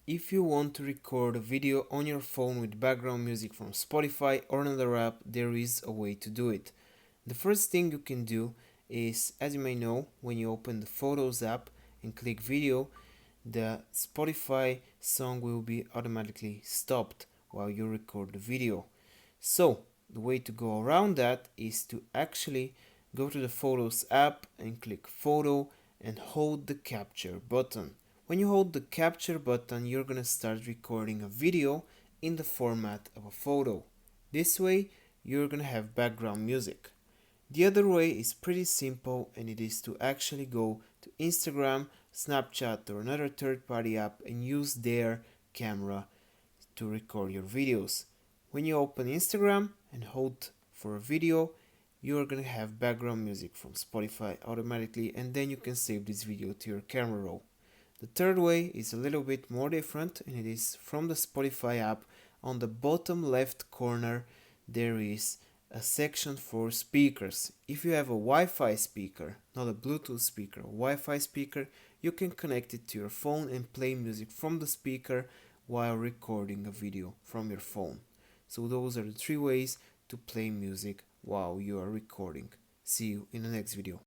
if you want to record a video on your phone with background music from Spotify or another app, there is a way to do it. The first thing you can do is, as you may know, when you open the Photos app and click video, the Spotify song will be automatically stopped while you record the video. So the way to go around that is to actually go to the Photos app and click Photo and hold the capture button. When you hold the capture button, you're gonna start recording a video in the format of a photo. This way, you're gonna have background music. The other way is pretty simple, and it is to actually go to Instagram, Snapchat, or another third-party app and use their camera to record your videos. When you open Instagram and hold for a video, you're gonna have background music from Spotify automatically, and then you can save this video to your camera roll. The third way is a little bit more different, and it is from the Spotify app. On the bottom left corner there is a section for speakers. If you have a Wi-Fi speaker, not a Bluetooth speaker, a Wi-Fi speaker, you can connect it to your phone and play music from the speaker while recording a video from your phone. So those are the three ways to play music while you are recording. See you in the next video.